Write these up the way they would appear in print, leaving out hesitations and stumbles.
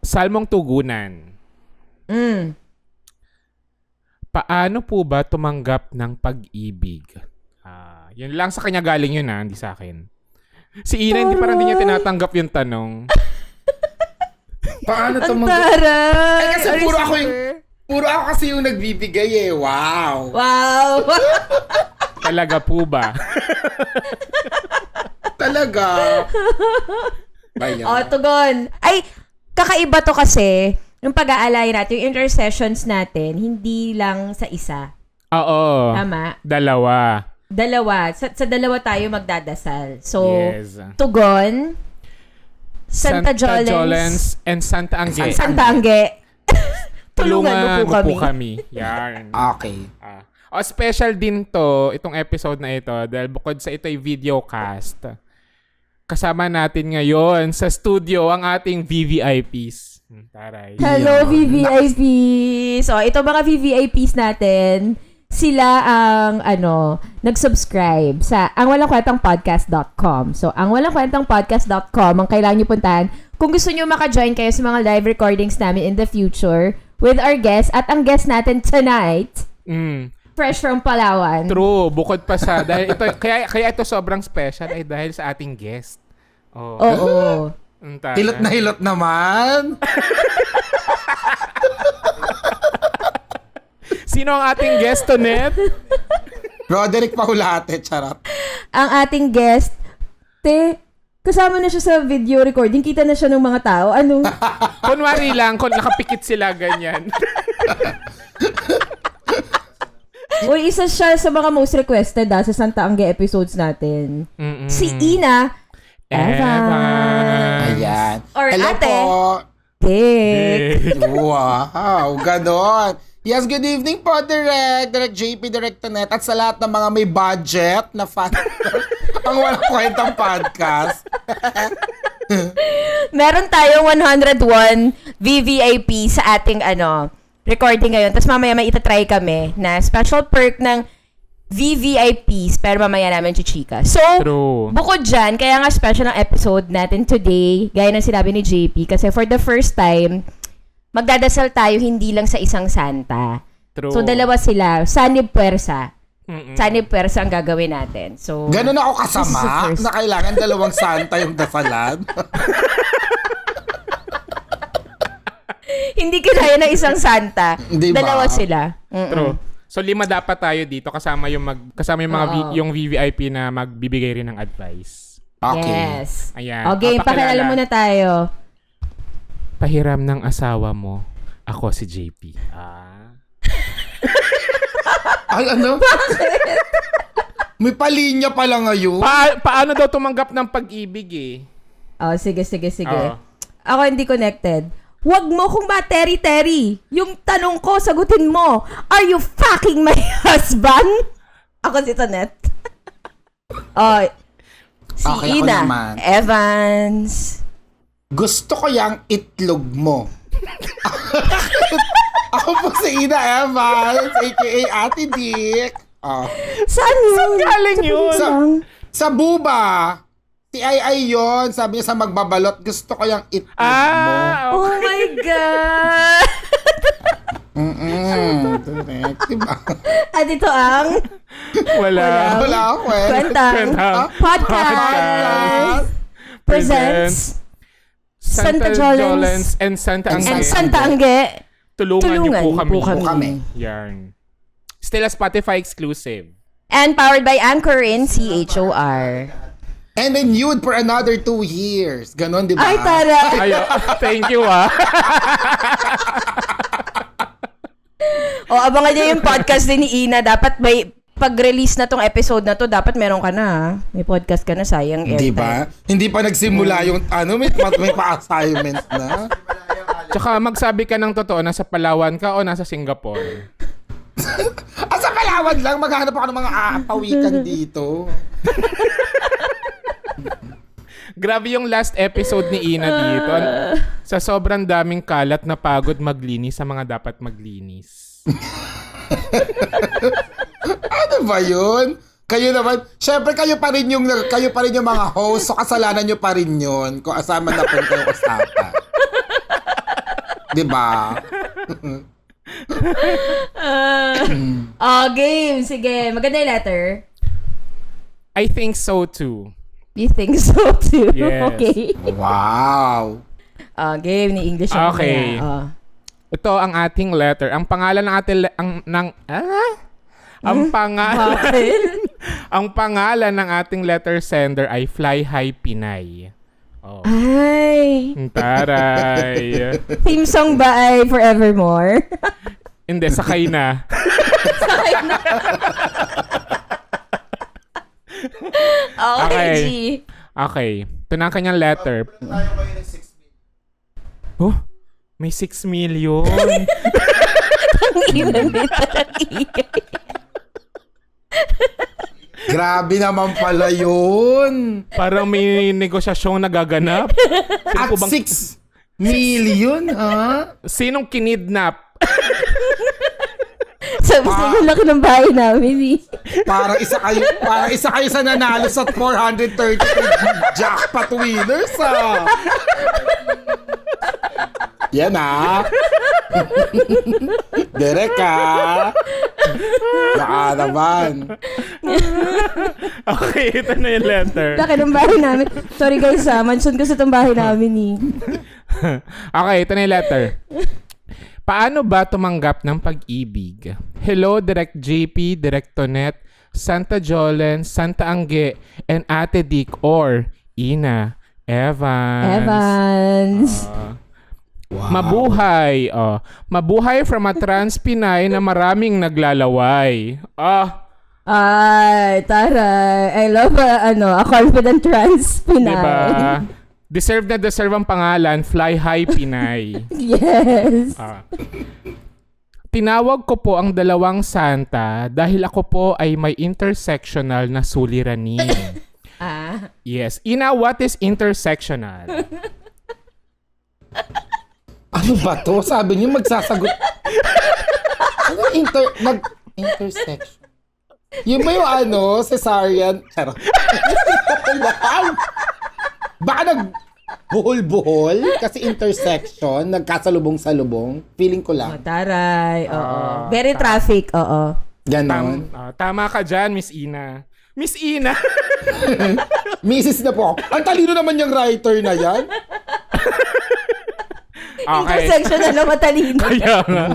Salmong Tugunan. Paano po ba tumanggap ng pag-ibig? Yun lang sa kanya galing yun hindi sa akin. Si Ina, hindi parang hindi niya tinatanggap yung tanong. Paano Ang tumanggap? taray! Ay, kasi puro ako kasi yung nagbibigay eh. Wow. Wow! Talaga po ba? Talaga. Bayan. Tugon. Ay, kakaiba to kasi, yung pag-aalay natin, yung intercessions natin, hindi lang sa isa. Oo. Tama? Dalawa. Sa dalawa tayo magdadasal. So, Yes. Tugon, Santa Jolens, Jolens and Santa Angge. Santa Angge. Tulungan mo po kami. Yan. Okay. Special din to, itong episode na ito, dahil bukod sa ito ay videocast. Kasama natin ngayon sa studio ang ating VVIPs. Taray. Hello, VVIPs! So, ito mga VVIPs natin, sila ang, nag-subscribe sa angwalangkwentangpodcast.com. So, angwalangkwentangpodcast.com ang kailangan nyo puntahan kung gusto nyo maka-join kayo sa mga live recordings namin in the future with our guests. At ang guest natin tonight, fresh from Palawan. True, bukod pa sa dahil ito kaya ito sobrang special ay dahil sa ating guest. Oo. Hilot na hilot naman. Sino ang ating guest, Tonet? Roderick Paulate, charot. Ang ating guest, kasama na siya sa video recording. Kita na siya ng mga tao. Ano? Kunwari lang, kung nakapikit sila ganyan. Uy, isa siya sa mga most requested sa Santa Angge episodes natin. Si Ina Evans. Ayan. Or Hello ate. po. Dick. Wow, ganon. Yes, good evening po, Direk JP, Direk Tonet, at sa lahat ng mga may budget na fan ang walang kwentang podcast. Meron tayong 101 VVIP sa ating recording ngayon. Tapos mamaya may itatry kami na special perk ng VVIPs, pero mamaya namin chichika. So, True. bukod dyan, kaya nga special ang episode natin today, gaya ng sinabi ni JP, kasi for the first time, magdadasal tayo hindi lang sa isang santa. True. So, dalawa sila. Sanib Puwersa. Sanib Puwersa ang gagawin natin. So, Ganon ako this is the kasama first. na kailangan dalawang santa yung dasalan. Hindi kinaya na isang santa. Di ba? Dalawa sila. True. So 5 dapat tayo dito kasama yung mga yung VVIP na magbibigay rin ng advice. Okay. Yes. Ayan. Okay, pakilala muna tayo. Pahiram ng asawa mo. Ako si JP. Ay, ano? May palinya pala ngayon. Paano daw tumanggap ng pag-ibig Sige. Oo. Ako hindi connected. Huwag mo kung materi-teri. Yung tanong ko, sagutin mo. Are you fucking my husband? Ako si Tonet. Si Okay, ako Ina naman. Evans. Gusto ko yung itlog mo. Ako po si Ina Evans, aka Ate Dick. Saan yun? galing yun? Sa buba. Si Ay yun. Sabi niya sa magbabalot, gusto ko yung itlog mo. Oh my God! Diba? At ito ang Wala Wala ako eh. Kwentang Podcast presents Santa Jolens and Santa Angge. and Santa Angge. Tulungan niyo po kami. kami. Yarn. Still a Spotify exclusive. And powered by Anchor in CHOR. And renewed for another 2 years. Ganon, di ba? Ay, tara! Ayo, thank you Abangan niyo yung podcast din ni Ina. Dapat may pag-release na tong episode na to, dapat meron ka na. May podcast ka na, sayang airtime. Di ba? Hindi pa nagsimula yung may pa-assignment na. Tsaka magsabi ka ng totoo, nasa Palawan ka o nasa Singapore? Sa Palawan lang, maghanap ako ng mga pawikan dito. Grabe yung last episode ni Ina dito. Sa sobrang daming kalat na pagod maglinis sa mga dapat maglinis. Ano ba yun? Kayo naman, syempre kayo pa rin yung mga host, so kasalanan nyo pa rin yun kung asama na po kayo usapan. Diba? Game. Sige. Maganda yung letter. I think so too. You think so too? Yes. Okay. Wow. Game ni English. ako Okay. kaya. Ito ang ating letter. Ang pangalan ng ating ang pangalan ng ating letter sender ay Fly High Pinay. Oh. Ay. Taray. Theme song ba ay Forevermore? Hindi, sakay na. Okay, G. Okay. Ito na ang kanyang letter. Oh, may 6 million. Ang ina nito ng ingay. Grabe naman pala yun. Parang may negosyasyong nagaganap. At 6 million, ha? Sinong kinidnap? Sabi sa yung laki ng bahay namin eh. Parang isa kayo sa nanalo sa 430 jackpot winners, ha? Yan, ha? Derek, ha? Baka naman. Okay, ito na yung letter. Laki ng bahay namin. Sorry guys mansion kasi itong bahay namin eh. Okay, ito na yung letter. Paano ba tumanggap ng pag-ibig? Hello, Direct JP, Direct Tonet, Santa Jolen, Santa Angge, and Ate Dick or Ina Evans. Wow. Mabuhay. Mabuhay from a trans Pinay na maraming naglalaway. Ay, taray. I love a confident trans Pinay. Diba? Deserve na deserve ang pangalan, Fly High Pinay. Yes. Tinawag ko po ang dalawang Santa dahil ako po ay may intersectional na suliranin. Yes. Ina, what is intersectional? Ano ba to? Sabi niyo magsasagot. Ano intersection? Yung ba yung cesarean? Charot. Baka buhol-buhol kasi intersection, nagkasalubong-salubong. Feeling ko lang. Taray. Oo. Very traffic. Oo. Ganon. Tama ka dyan, Miss Ina. Miss Ina! Mrs. na po ako. Ang talino naman yung writer na yan. Okay. Intersection na lang matalino. Kaya nga.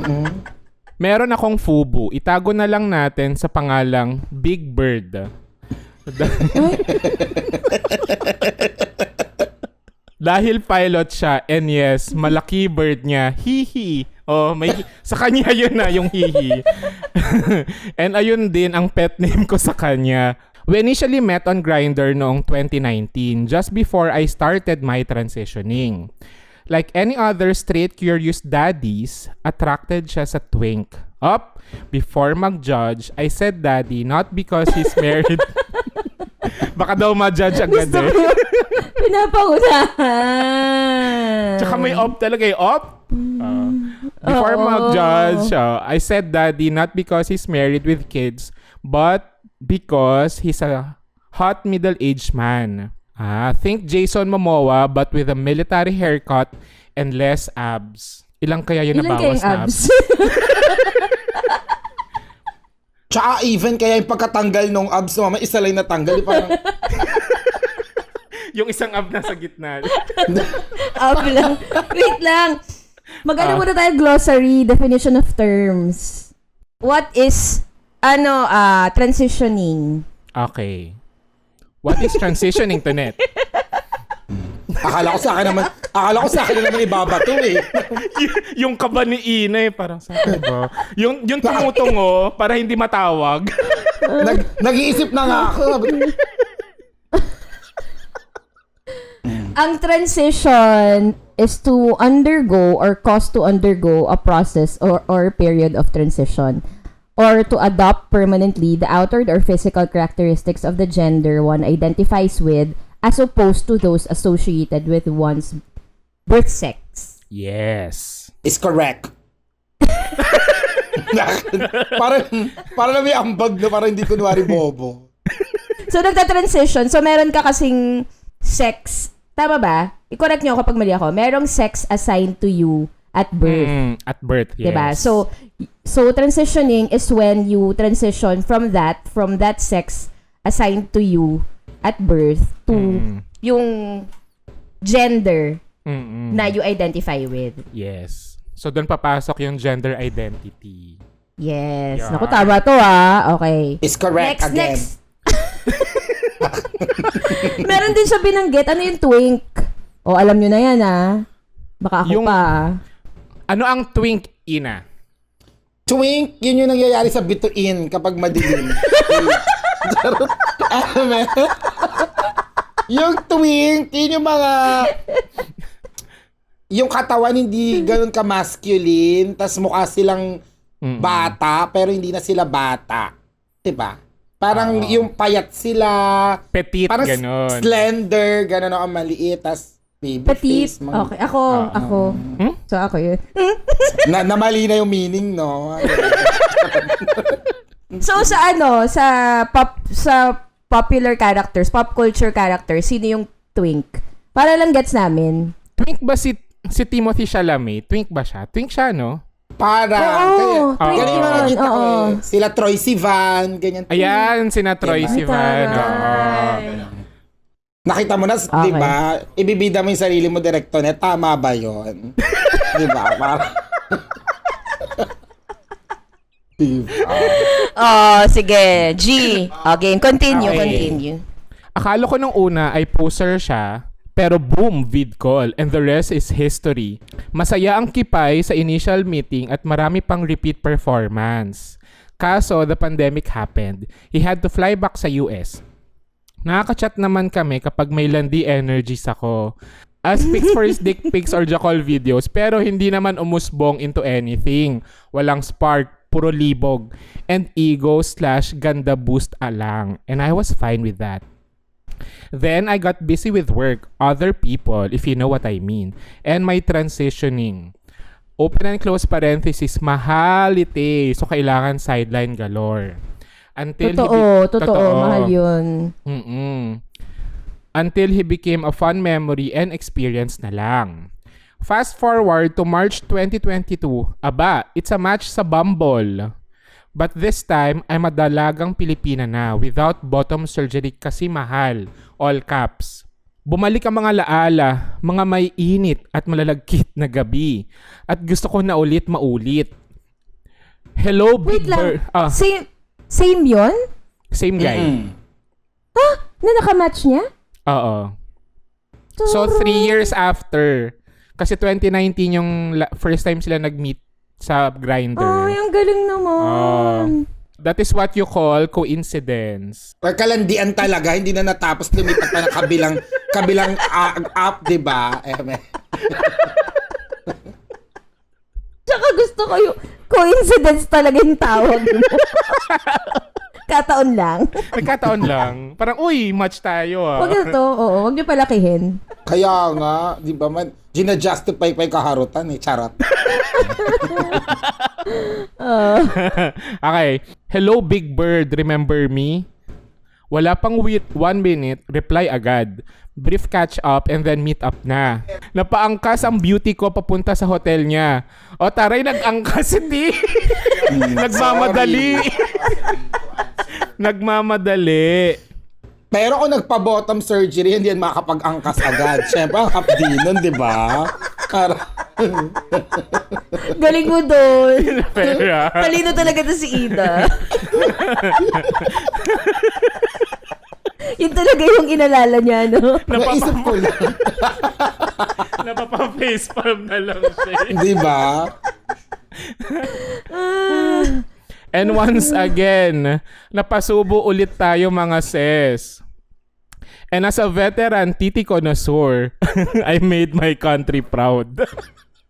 Meron akong FUBU. Itago na lang natin sa pangalang Big Bird. Dahil pilot siya, and yes, malaki bird niya. Hihi. Sa kanya yun na, yung hihi. And ayun din ang pet name ko sa kanya. We initially met on Grindr noong 2019, just before I started my transitioning. Like any other straight curious daddies, attracted siya sa twink. Before mag-judge, I said daddy not because he's married. Baka daw ma-judge agad Gusto ko yun. Pinapangunahan. Tsaka may talaga eh. Before mag-judge, I said daddy not because he's married with kids, but because he's a hot middle-aged man. Think Jason Momoa but with a military haircut and less abs. Ilang kaya yun nabawas na abs? Tsaka even kaya yung pagkatanggal ng abs mo, may isa lang natanggal. Parang... yung isang ab nasa gitna. Ab lang. Wait lang. Mag-ano muna tayo glossary, definition of terms. What is, transitioning? Okay. What is transitioning to net? Akala ko sa akin naman ibabato eh. Yung kaba ni Ina eh, parang sa ba? Yung tumutungo para hindi matawag. Nag-iisip na nga ako. Ang transition is to undergo or cause to undergo a process or period of transition, or to adopt permanently the outward or physical characteristics of the gender one identifies with, as opposed to those associated with one's birth sex. Yes. Is correct. Para na may ambag na para hindi kunwari bobo. So, nagta-transition. So, meron ka kasing sex. Tama ba? I-correct nyo kapag mali ako. Merong sex assigned to you at birth. At birth, yes. Diba? So transitioning is when you transition from that sex assigned to you at birth to yung gender na you identify with. Yes. So, doon papasok yung gender identity. Yes. Yeah. Naku, tama to Okay. Is correct again. Next. Meron din siya binanggit. Ano yung twink? Alam nyo na yan Baka ako Yung- pa. Ano ang twink, Ina? Twink, yun yung nangyayari sa bituin kapag madilim. Yung twink, yun yung mga... Yung katawan hindi ganun ka-masculine, tas mukha silang bata, pero hindi na sila bata. Diba? Parang yung payat sila, Petite, parang ganon. slender, ganon ang maliit, tas baby Petite. face. Mga, Okay. Ako. So, ako yun. na mali na yung meaning, no? So, sa popular characters, pop culture characters, sino yung twink? Para lang gets namin. Twink ba si Timothy Chalamet? Twink ba siya? Twink siya, no? Para. Oo, kaya, twink ganun yung yun, nakikita ko oo. Sila Troy Sivan, ganyan. Ayan, sina Troy Diba? Sivan. Taray. Nakita mo na, Okay. di ba? Ibibida mo yung sarili mo, Director Net. Tama ba yun? Di ba? Diba? Sige. G. Again, continue. Akala ko nung una ay poser siya, pero boom, vid call, and the rest is history. Masaya ang kipay sa initial meeting at marami pang repeat performance. Kaso, the pandemic happened. He had to fly back sa US. Nakaka-chat naman kami kapag may landi energies ako. As pics for his dick pics or jackal videos, pero hindi naman umusbong into anything. Walang spark, puro libog. And ego/ganda boost alang. And I was fine with that. Then I got busy with work, other people, if you know what I mean, and my transitioning. Open and close parenthesis, mahalite. So kailangan sideline galore. Until Totoo. Mahal yun. Until he became a fun memory and experience na lang. Fast forward to March 2022. Aba, it's a match sa Bumble. But this time, I'm a dalagang Pilipina na without bottom surgery kasi mahal. All caps. Bumalik ang mga laala, mga may init at malalagkit na gabi. At gusto ko na ulit maulit. Hello, Wait Big lang. Bird. Same yun? Same guy. Na nakamatch niya? Oo. So, 3 years after. Kasi 2019 yung first time sila nag-meet sa Grindr. Ay, ang galing naman. That is what you call coincidence. Or kalandian talaga, hindi na natapos lumipat pa ng kabilang app, di ba? Tsaka gusto ko yung coincidence talaga yung tawag mo. Kataon lang. Nagkataon lang. Parang, uy, match tayo Huwag na to. Oo, huwag niyo palakihin. Kaya nga, di ba man, gina-justify pa yung kaharutan charot. Okay. Hello, Big Bird. Remember me? Wala pang 1 minute, reply agad. Brief catch up and then meet up na. Napaangkas ang beauty ko papunta sa hotel niya. O taray, nag-angkas si T. Nagmamadali. Nagmamadali. Pero kung nagpa-bottom surgery, hindi yan makakapag-angkas agad. Siyempre, ang hapdi nun, di ba? Galing mo doon. Pero, Talino talaga to si Ida. Yun talaga yung inalala niya, no? Naisip ko lang. napapa-facepalm na lang siya. Di ba? And once again, napasubo ulit tayo mga sis. And as a veteran titi connoisseur, I made my country proud.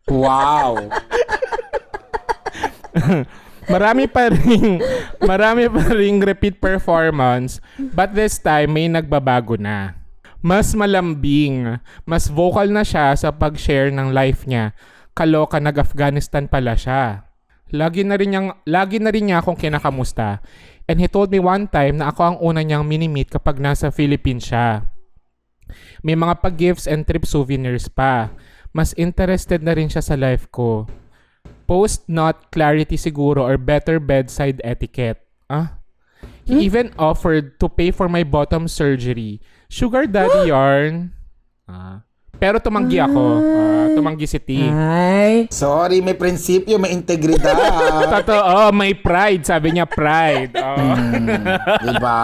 Wow. Marami pa ring repeat performance, but this time may nagbabago na. Mas malambing, mas vocal na siya sa pag-share ng life niya. Kaloka, nag-Afghanistan pala siya. Lagi na rin niya akong kinakamusta. And he told me one time na ako ang una niyang mini-meet kapag nasa Philippines siya. May mga pa-gifts and trip souvenirs pa. Mas interested na rin siya sa life ko. Post not clarity siguro or better bedside etiquette. He even offered to pay for my bottom surgery. Sugar daddy yarn. Pero tumanggi ako. Tumanggi si T. Ay. Sorry, may prinsipyo, may integridad. Totoo, may pride. Sabi niya, pride. Diba?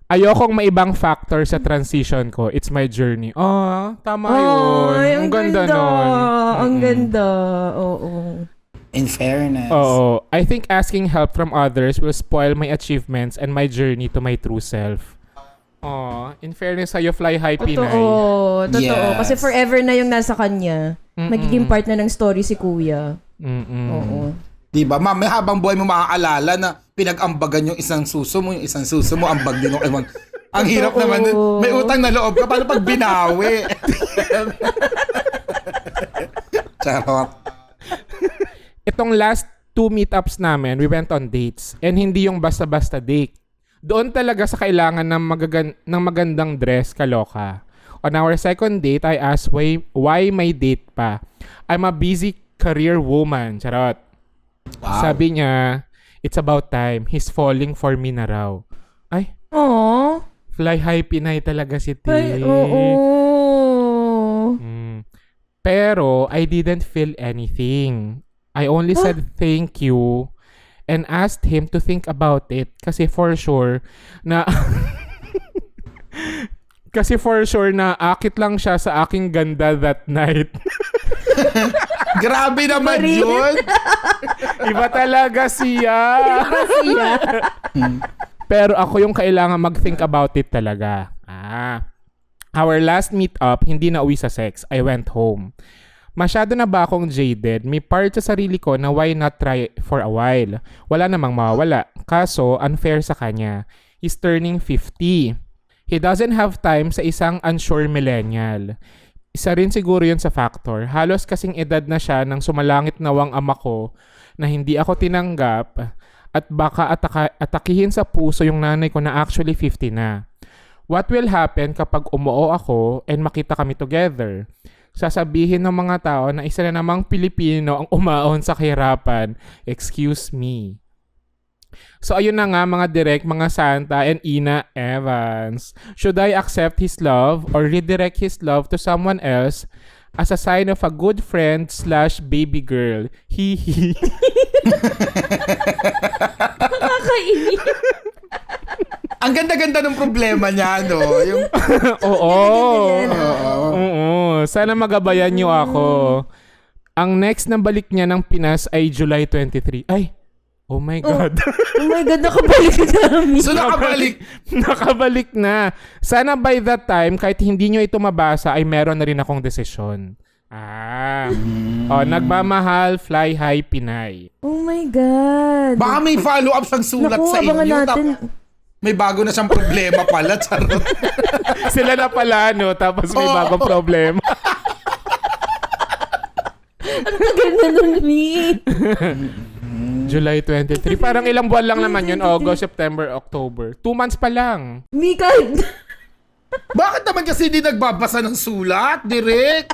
Ayokong may ibang factor sa transition ko. It's my journey. Tama yun. Ay, Ang ganda nun. Ang ganda. Oo. In fairness. Oo. I think asking help from others will spoil my achievements and my journey to my true self. In fairness sa'yo, Fly High Pinay. Totoo. Yes. Kasi forever na yung nasa kanya. Magiging part na ng story si Kuya. Oo. Diba, ma'am, may habang buhay mo maaalala na pinag-ambagan yung isang suso mo, ambag din yung ang hirap naman. May utang na loob ka, paano pag binawi? Charot. Itong last 2 meetups namin, we went on dates. And hindi yung basta-basta date. Doon talaga sa kailangan ng magandang dress, kaloka. On our second date, I asked why may date pa. I'm a busy career woman. Charot. Wow. Sabi niya, it's about time. He's falling for me na raw. Ay, Aww. Fly High Pinay talaga si T. Ay, oo. Pero, I didn't feel anything. I only said thank you and asked him to think about it kasi for sure na akit lang siya sa aking ganda that night. Grabe naman yun. Iba talaga siya. Pero ako yung kailangan mag-think about it talaga. Our last meet up, hindi na uwi sa sex. I went home. Masyado na ba akong jaded? May part sa sarili ko na why not try for a while? Wala namang mawawala. Kaso, unfair sa kanya. He's turning 50. He doesn't have time sa isang unsure millennial. Isa rin siguro yun sa factor. Halos kasing edad na siya nang sumalangit nawang ama ko na hindi ako tinanggap at baka atakihin sa puso yung nanay ko na actually 50 na. What will happen kapag umuo ako and makita kami together? Sasabihin ng mga tao na isa na namang Pilipino ang umaon sa kahirapan. Excuse me. So ayun na nga mga direct, mga Santa and Ina Evans. Should I accept his love or redirect his love to someone else as a sign of a good friend / baby girl? Hihi. Nakakainis. Ang ganda-ganda ng problema niya, no? Yung... Oo. Sana magabayan niyo ako. Ang next na balik niya ng Pinas ay July 23. Ay! Oh my God. Oh my God, nakabalik na. So nakabalik. Nakabalik na. Sana by that time, kahit hindi nyo ito mabasa, ay meron na rin akong desisyon. Nagmamahal, Fly High Pinay. Oh my God. Baka may follow-up siyang sulat Naku, sa abangan inyo. natin. May bago na siyang problema pala. Charot. Sila na pala, no? Tapos may bagong problema. Ang tagal na nun, Mi. July 23. Parang ilang buwan lang naman yun. August, September, October. 2 months pa lang. Mi, kahit... Bakit naman kasi hindi nagbabasa ng sulat, direct?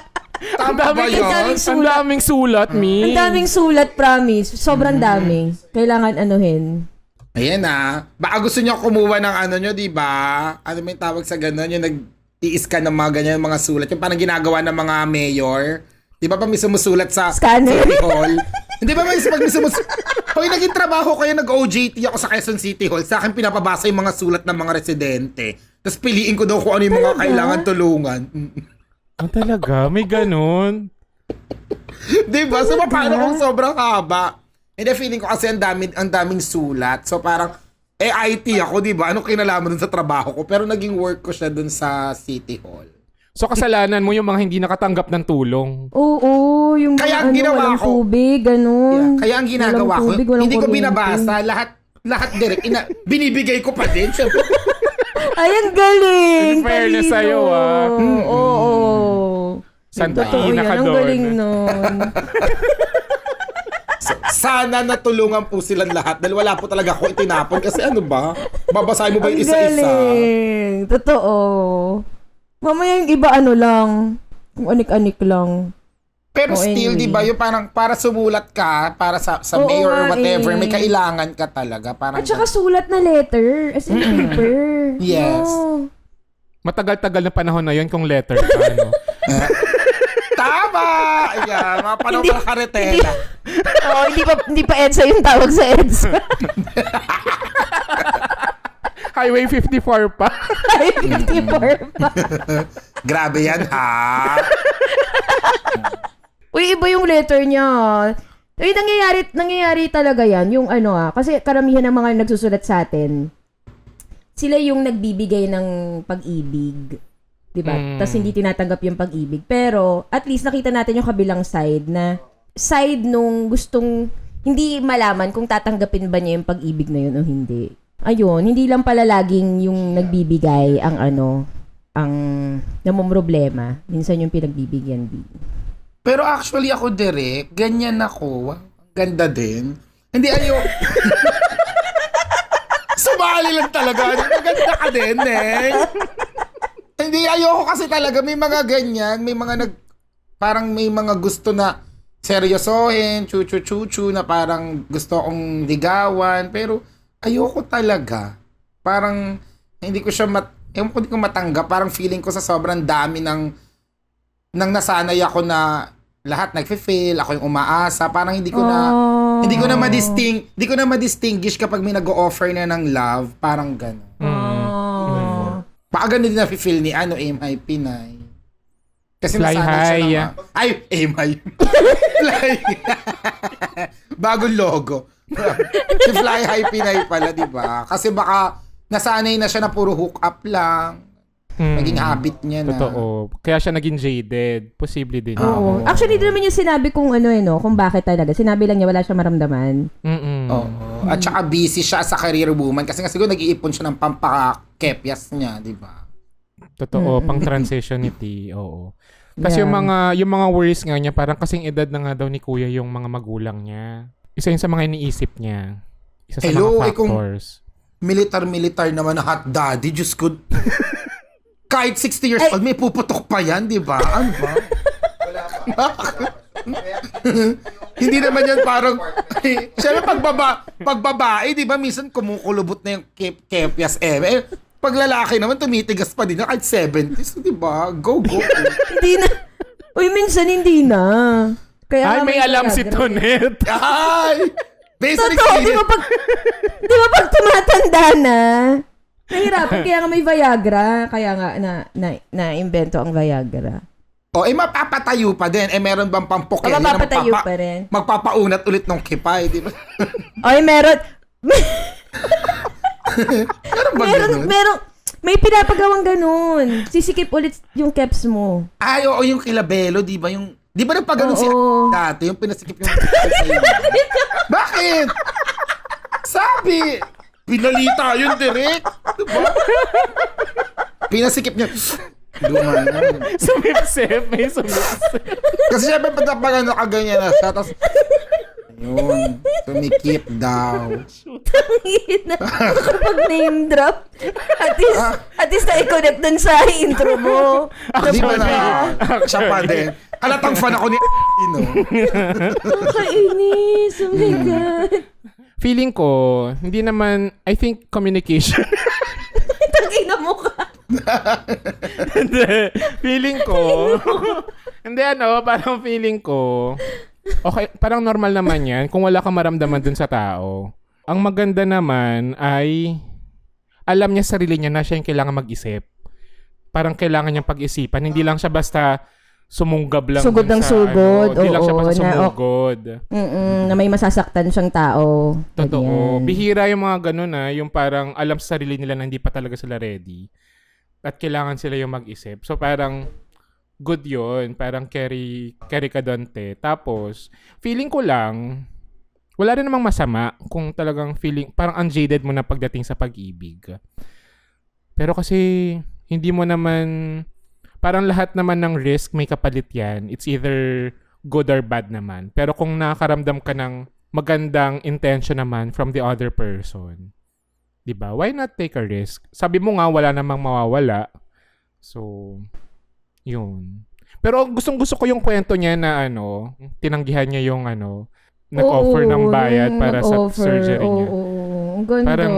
Tama ba yun? Ang daming sulat, Mi. Ang daming sulat, promise. Sobrang dami. Kailangan anuhin. Ayan baka gusto niyo kumuha ng ano nyo, di ba? Ano may tawag sa gano'n? Yung nag-i-scan ng mga ganyan, mga sulat. Yung parang ginagawa ng mga mayor. Di ba pa may sumusulat sa Scanner. City Hall? Hindi ba pag may sumusulat? Hoy, naging trabaho kayo, nag-OJT ako sa Quezon City Hall. Sa akin pinapabasa yung mga sulat ng mga residente. Tapos piliin ko daw kung ano yung mga kailangan tulungan. Talaga? May ganun? Di ba? So, paano kung sobrang haba? Hindi, feeling ko kasi ang daming sulat. So, parang, IT ako, di ba? Anong kinalaman dun sa trabaho ko? Pero naging work ko siya dun sa City Hall. So, kasalanan mo yung mga hindi nakatanggap ng tulong. Oo, yung Kaya ang ginawa walang ko- tubig, ganun. Kaya ang ginagawa Walang ko, tubig, walang hindi ko kuryente. binabasa. Lahat direct. Binibigay ko pa din. Siyempre, Ay, ang galing! In fairness Talino. sa'yo, Oo. Santa Totoo Ina yan. ka Ang doon. galing nun. sana natulungan po silang lahat dahil wala po talaga ako itinapon. Kasi ano ba? Babasahin mo ba yung Ang isa-isa? galing. Totoo. Mamaya yung iba ano lang. Kung anik-anik lang. Pero Oh, still, anyway. di ba, yung parang para sumulat ka, para sa Oo mayor or nga whatever, eh. may kailangan ka talaga. Parang At saka sulat na letter. As in paper. Yes. No. Matagal-tagal na panahon na yon kung letter pa, no? Tama! Ayan, mga panahon Hindi- ng karetela. Oo, hindi pa EDSA yung tawag sa EDSA. Highway 54 pa. Ay, 54 pa. Grabe yan, ha? Uy, iba yung letter niya. Uy, nangyayari talaga yan. Yung kasi karamihan ng mga nagsusulat sa atin, sila yung nagbibigay ng pag-ibig. Diba? Tapos hindi tinatanggap yung pag-ibig. Pero, at least nakita natin yung kabilang side na side nung gustong hindi malaman kung tatanggapin ba niya yung pag-ibig na yun o hindi. Ayun, hindi lang pala laging yung nagbibigay ang ang namumroblema. Minsan yung pinagbibigyan din. Pero actually ako, Derek, ganyan ako. Ang ganda din. Hindi sumali lang talaga. Maganda ka din, eh. Hindi, ayoko kasi talaga. May mga ganyan. May mga parang may mga gusto na seryosohin, chuchu-chuchu, na parang gusto akong ligawan. Pero ayoko talaga. Parang hindi ko siya hindi ko matanggap. Parang feeling ko sa sobrang dami nang nasanay ako na lahat nagfe-fail, ako yung umaasa. Parang hindi ko na ma-distinguish kapag may nag-o-offer na ng love. Parang gano'n. Baka ganun din na-feel ni Aim High Pinay. Kasi Fly nasanay siya high. naman. Ay, Aim High. Fly. Bagong logo. Si Fly High Pinay pala, di ba? Kasi baka nasanay na siya na puro hook up lang. Naging habit niya na. Totoo. Kaya siya naging jaded. Posible din. Oo. Actually, di naman yung sinabi kung kung bakit talaga. Sinabi lang niya wala siyang maramdaman. Oo. At saka busy siya sa career woman kasi siguro nag-iipon siya ng pampakepyas niya, di ba? Totoo. Pang transitionity. Oo. Kasi yung mga worries nga niya, parang kasing edad na nga daw ni Kuya yung mga magulang niya. Isa yun sa mga iniisip niya. Isa sa mga factors. Militar naman na hot daddy, Diyos ko. Kahit 60 years old, may puputok pa yan, di ba? Ano ba? Hindi naman yan parang, siyempre pag babae, di ba, minsan kumukulubot na yung kepyas pag lalaki naman, tumitigas pa din na kahit 70s, di ba? Go. Hindi na. Uy, minsan hindi na. Kaya Ay, may alam si Viagra. Tonet. Ay! Based on Totoo, di ba experience. pag tumatanda na, nahirapan, kaya nga may Viagra, kaya nga na-invento ang Viagra. Mapapatayo pa din. Meron bang pampokya? Mapapatayo pa rin. Magpapaunat ulit ng kipay, di ba? Oy, meron. Meron ba ganun? May pinapagawang ganun. Sisikip ulit yung caps mo. Ay, oo, yung kilabelo, di ba? Di ba nagpaganon si Oo. dati? Yung pinasikip yung Bakit? Sabi! Pinalita yun, direct. Diba? Pinasikip niya. Lumayan. Sumipsip. May sumipsip. Kasi syempre, pag ka ganyan na siya, tapos, yun, tumikip daw. Kapag name drop, at least na-connect dun sa intro mo. Di ba na? Siya pa din. Halatang fan ako ni no? Nakainis. Oh my God. Feeling ko, hindi naman, I think communication. Tangina mo ka. Hindi. Feeling ko, hindi parang feeling ko, okay, parang normal naman yan kung wala kang maramdaman dun sa tao. Ang maganda naman ay alam niya sarili niya na siya yung kailangan mag-isip. Parang kailangan niyang pag-isipan. Hindi lang siya basta sumunggab lang. Sugod ng sugod. Hindi lang siya Oo, basta na, sumugod. na may masasaktan siyang tao. Totoo. Ganyan. Bihira yung mga ganun yung parang alam sa sarili nila na hindi pa talaga sila ready. At kailangan sila yung mag-isip. So parang good yun. Parang carry ka dante. Tapos, feeling ko lang, wala rin namang masama kung talagang feeling, parang unjaded mo na pagdating sa pag-ibig. Pero kasi, hindi mo naman, parang lahat naman ng risk may kapalit yan. It's either good or bad naman. Pero kung nakakaramdam ka ng magandang intention naman from the other person, diba? Why not take a risk? Sabi mo nga, wala namang mawawala. So, yun. Pero gustong-gusto ko yung kwento niya na tinanggihan niya yung nag-offer ng bayad para sa surgery niya. Ang ganda. Parang,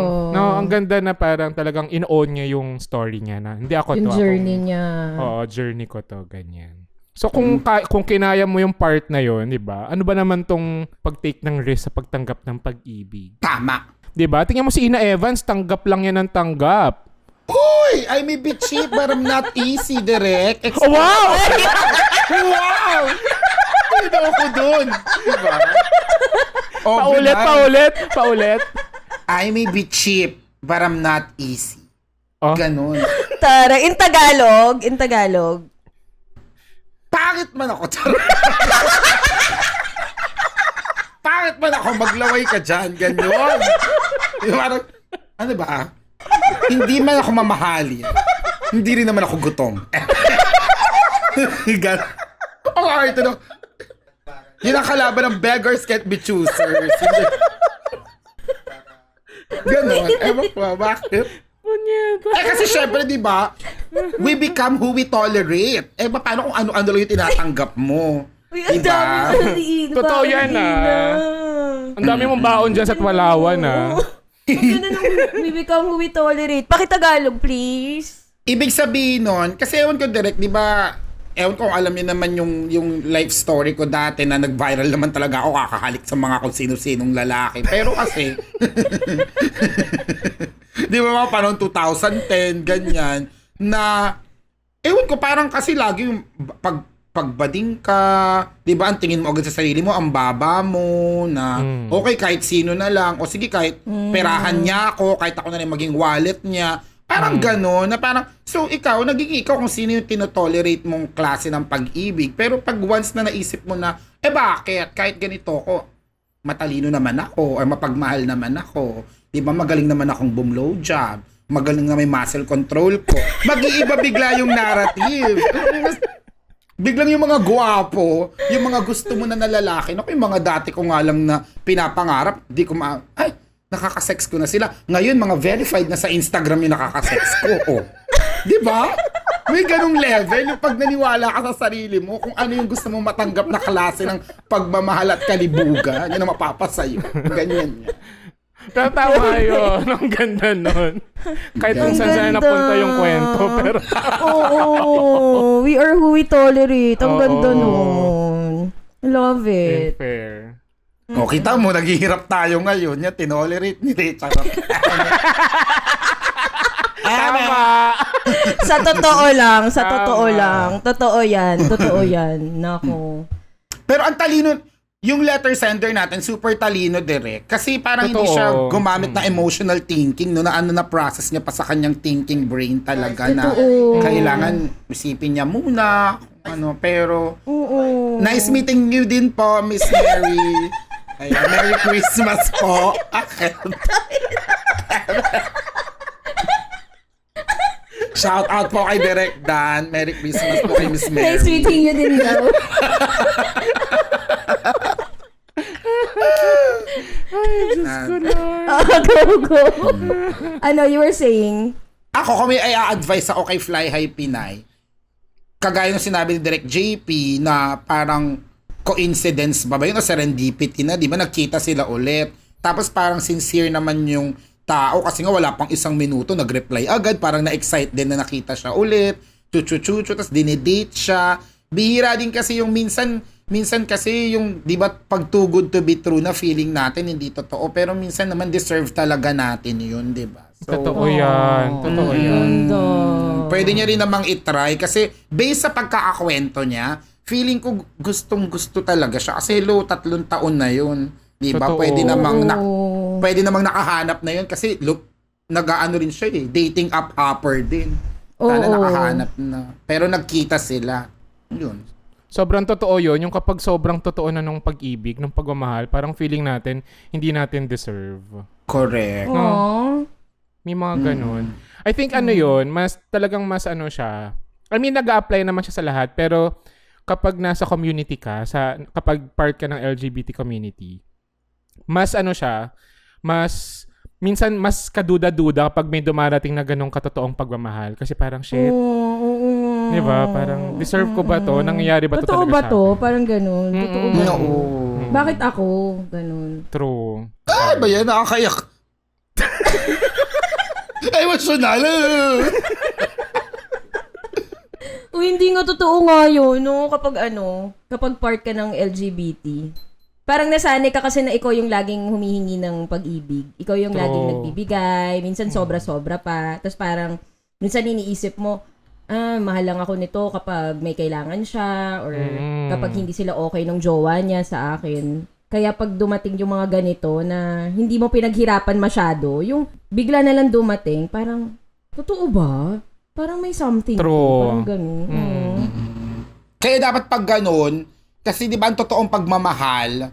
ang ganda na parang talagang in-own niya yung story niya na hindi ako yung to. journey niya. Oo, journey ko to, ganyan. So kung kinaya mo yung part na yon, 'di ba? Ano ba naman tong pag-take ng risk sa pagtanggap ng pag-ibig? Tama. 'Di ba? Tingnan mo si Ina Evans, tanggap lang yan ng tanggap. Uy! I may be cheap but I'm not easy, Direk. Oh, wow! Wow! Hindi ako dun. Diba? Oh, Paulit. I may be cheap but I'm not easy. Oh. Ganon. Tara, in Tagalog. Pangit man ako. Pangit man ako. Maglaway ka dyan. Ganon. Diba, parang, ano ba? Hindi man ako mamahalin. Hindi rin naman ako gutom. Ganon. Oh, ito no. Yun ang kalaban ng beggars can't be choosers. Ganon. Ewan ko, bakit? Kasi syempre, di ba, we become who we tolerate. Paano kung ano-ano lang yung tinatanggap mo? Uy, ang Diba? dami sabihin. Totoo yan, Ang dami mong baon dyan sa Twalawan, Ganda nung we become who we tolerate. Pakitagalog, please. Ibig sabihin nun, kasi ewan ko direct, di ba, ewan ko kung alam niyo naman yung life story ko dati na nag-viral naman talaga ako kakahalik sa mga kung sino-sinong lalaki. Pero kasi, di ba mga panahon 2010, ganyan, na, ewan ko, parang kasi lagi yung pagbading ka, di ba, ang tingin mo agad sa sarili mo, ang baba mo, na, okay, kahit sino na lang, o sige, kahit perahan niya ako, kahit ako na rin maging wallet niya, parang gano'n, na parang, so ikaw, nagiging ikaw kung sino yung tinotolerate mong klase ng pag-ibig, pero pag once na naisip mo na, bakit, kahit ganito ko, matalino naman ako, or mapagmahal naman ako, di ba, magaling naman akong bumlow job, magaling na may muscle control ko, mag-iiba bigla yung narrative. Biglang yung mga gwapo, yung mga gusto mo na lalaki, naku, yung mga dati ko nga lang na pinapangarap, di ko nakakasex ko na sila. Ngayon, mga verified na sa Instagram yung nakakasex ko. Oh. Di ba? May ganung level, yung pag naniwala ka sa sarili mo, kung ano yung gusto mo matanggap na klase ng pagmamahal at kalibugan, yun ang mapapasayo. Ganyan yan. Tama yun. Ang ganda nun. Kahit kung saan napunta yung kwento. Pero Oo. We are who we tolerate. Ang ganda nun. Love it. fair. O, kita mo, naghihirap tayo ngayon. Yan, tinolerate ni Richard. Tama! Sa totoo lang. Totoo yan. Nako. Pero ang talino, yung letter sender natin, super talino direct. Kasi parang hindi Totoo. siya gumamit ng emotional thinking, no, na na-process niya pa sa kanyang thinking brain talaga na kailangan isipin niya muna, pero nice meeting you din po, Miss Mary. Ayan, Merry Christmas po. Shout out po kay Direk Dan. Merry Christmas po kay Miss Mary. Nice meeting you din daw. Go. Ano, you were saying? Ako, kung may advice ako kay Fly High Pinay, kagaya ng sinabi ni Direk JP na parang coincidence ba yun o serendipity na, di ba nagkita sila ulit. Tapos parang sincere naman yung tao kasi nga wala pang isang minuto, nag-reply agad, parang na-excite din na nakita siya ulit, chuchu-chuchu, tapos dinidate siya. Bihira din kasi yung minsan kasi yung, di ba, pag too good to be true na feeling natin, hindi totoo. Pero minsan naman deserve talaga natin yun, di ba? So, Totoo yan. pwede niya rin namang itry kasi based sa pagkakakwento niya, feeling ko gustong-gusto talaga siya. Kasi 3 taon na yun. Di ba? Totoo. Pwede namang nakahanap na yun kasi nag-aano rin siya dating app hopper din. Sana nakahanap na. Pero nagkita sila. Yun. Sobrang totoo yun. Yung kapag sobrang totoo na nung pag-ibig, nung pagmamahal, parang feeling natin, hindi natin deserve. Correct. No? May mga ganun. I think yun, talagang mas siya. I mean, nag-a-apply naman siya sa lahat, pero kapag nasa community ka, kapag part ka ng LGBT community, mas siya, minsan mas kaduda-duda kapag may dumarating na ganong katotoong pagmamahal. Kasi parang, shit, Di ba? Parang, deserve ko ba to? Nangyayari ba to Totoo talaga ba sa to? akin? Parang ganun. Totoo ba to? Oo. Bakit ako? Ganun. True. Ay, ba yan? Nakakayak. Emotional. Hindi nga totoo nga yun, no? Kapag part ka ng LGBT. Parang nasanay ka kasi na ikaw yung laging humihingi ng pag-ibig. Ikaw yung True. laging nagbibigay. Minsan sobra-sobra pa. Tapos parang, minsan iniisip mo, mahal lang ako nito kapag may kailangan siya or kapag hindi sila okay nung jowa niya sa akin. Kaya pag dumating yung mga ganito na hindi mo pinaghirapan masyado, yung bigla na lang dumating, parang, totoo ba? Parang may something. True. Parang ganun. Kaya dapat pag ganun, kasi di ba ang totoong pagmamahal,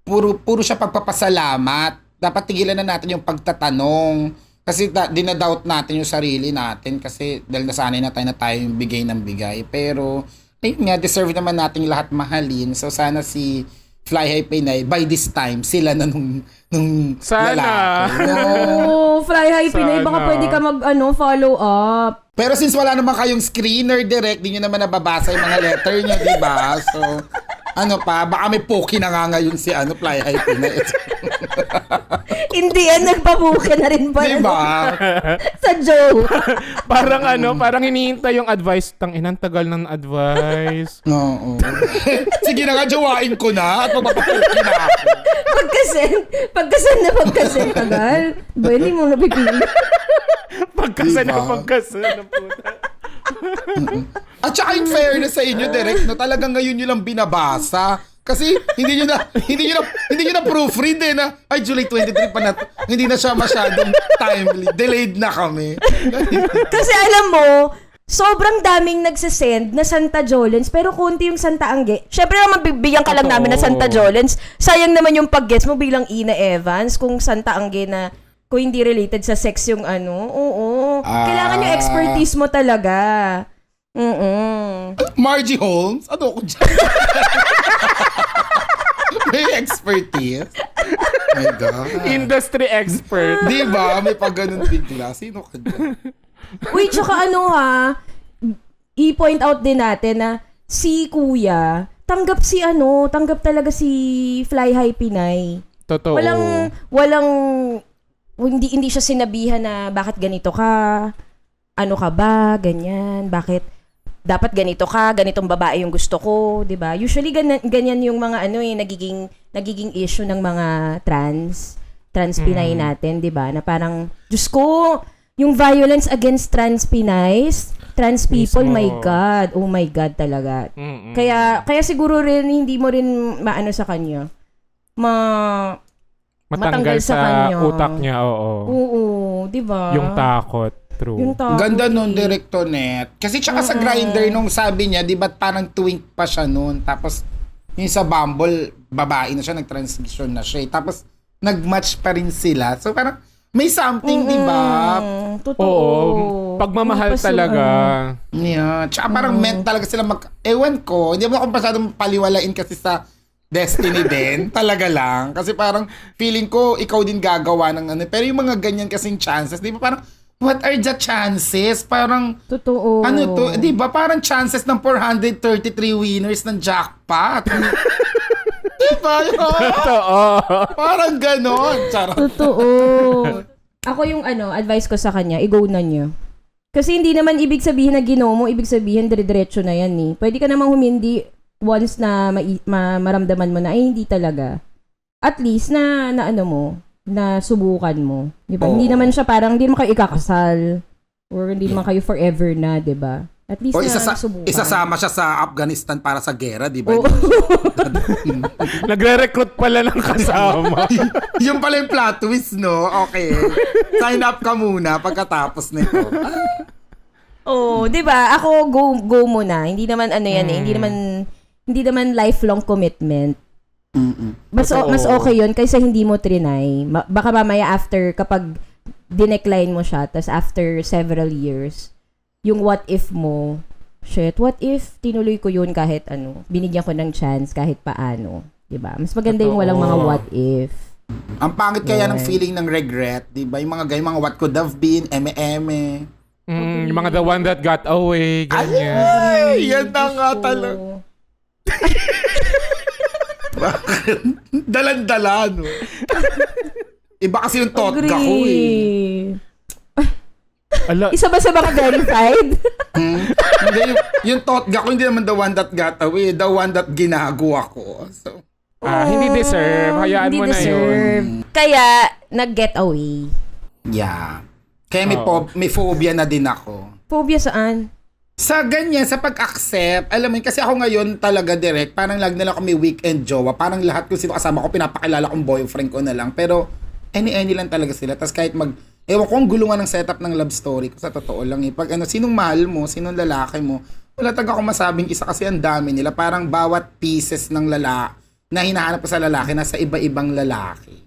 puro siya pagpapasalamat. Dapat tigilan na natin yung pagtatanong. Kasi dinadoubt natin yung sarili natin kasi dahil nasanay na tayo yung bigay ng bigay. Pero, ayun nga, deserve naman nating lahat mahalin. So, sana si Fly High Pinay, by this time, sila na nung Sana. lalaki. No. Oh, Fly High Pinay, Sana. baka pwede ka follow up. Pero since wala naman kayong screener direct, di nyo naman nababasa yung mga letter nyo, di ba? So, baka may poki na nga ngayon si Fly High Pinay. Hindi yan, nagpabuka na rin ba? Di ba? Sa Joe. parang hinihintay yung advice. Inang tagal ng advice. Oo. Sige na nga, jawain ko na at mapapapoki na ako. Pagkasen tagal. Ba, hindi mo napipili. Pagkasan Diba? na pagkasan ng puta. At saka in fairness sa inyo, direct, no, talagang ngayon nyo lang binabasa. Kasi hindi nyo na proofread na, July 23 pa na, hindi na siya masyadong timely. Delayed na kami. Kasi alam mo, sobrang daming nagsisend na Santa Jolens, pero konti yung Santa Angge. Syempre naman, bibigyan ka lang Totoo. namin na Santa Jolens. Sayang naman yung pag-guess mo bilang Ina Evans kung Santa Angge na kung hindi related sa sex yung Oo. Kailangan yung expertise mo talaga. Margie Holmes? Ano ako dyan? May expertise. My God. Industry expert. Di ba? May pag ganun bigla. Sino ka dyan? Uy, tsaka i-point out din natin na si Kuya, tanggap talaga si Fly High Pinay. Totoo. Hindi siya sinabihan na bakit ganito ka, ano ka ba, ganyan, bakit dapat ganito ka, ganitong babae yung gusto ko, 'di ba? Usually ganyan yung mga nagiging issue ng mga trans Pinay natin, 'di ba? Na parang Diyos ko, yung violence against trans Pinays, trans people, Mismo. oh my God talaga. Kaya siguro rin hindi mo rin maano sa kanya. Matanggal sa sa kanya. utak niya, oo. Oo, 'di ba? Yung takot. True. Yung takot. Ganda nun, Directo Net. Kasi tsaka sa Grindr nung sabi niya, di ba parang twink pa siya nun. Tapos, yung sa Bumble, babae na siya, nag-transition na siya. Tapos, nag-match pa rin sila. So, parang, may something, di ba? Totoo. Oo. Pagmamahal Pas yung talaga. Yeah. Tsaka parang meant talaga sila ewan ko, hindi mo ako masyadong paliwalain kasi sa destiny din. Talaga lang. Kasi parang, feeling ko, ikaw din gagawa ng Pero yung mga ganyan kasing chances, di ba parang, what are the chances? Parang, Totoo. di ba? Parang chances ng 433 winners ng jackpot. Di ba? Totoo. Parang ganon. Charot. Totoo. Ako yung advice ko sa kanya, i-go na niya. Kasi hindi naman ibig sabihin na ginawa mo, ibig sabihin dire-diretso na yan eh. Pwede ka namang humindi once na maramdaman mo na, ay hindi talaga. At least na na subukan mo. Di ba? Oo. Hindi naman siya parang, hindi naman kayo ikakasal. Or hindi naman kayo forever na, di ba? At least O na subukan. isasama siya sa Afghanistan para sa gera, di ba? Oo. Nagre-recruit pala ng kasama. Yung pala yung plot twist, no? Okay. Sign up ka muna pagkatapos nito. Oh, 'di ba? Ako go muna. Hindi naman hindi naman lifelong commitment. Mas okay 'yun kaysa hindi mo trinay. Baka mamaya kapag dinecline mo siya, tas after several years, yung what if mo, what if tinuloy ko 'yun kahit binigyan ko ng chance kahit paano, 'di ba? Mas maganda yung walang mga what if. Ang pangit kaya ng feeling ng regret, di ba? Yung mga what could have been, eme-eme. Yung mga the one that got away, ganyan. Ay, yan na nga talaga. Dalan-dala, no? Iba kasi yung totga ko eh. Ala, Isa ba sa mga verified? Hindi, yung totga ko, hindi naman the one that got away, the one that ginagawa ko. So, hindi deserve. Hayaan Hindi mo na yun. deserve. Kaya, nag-get away. yeah. Kaya Oo. may phobia na din ako. Phobia saan? Sa ganyan, sa pag-accept, alam mo yun, kasi ako ngayon talaga direct, parang lagi na lang ako may weekend jowa, parang lahat kung sino kasama ko, pinapakilala kong boyfriend ko na lang, pero any lang talaga sila. Tapos kahit ewan ko, ang gulungan ng setup ng love story ko, sa totoo lang eh. Pag sinong mahal mo, sinong lalaki mo, wala talaga ako masabing isa kasi ang dami nila, parang bawat pieces ng na hinahanap ko sa lalaki, nasa iba-ibang lalaki.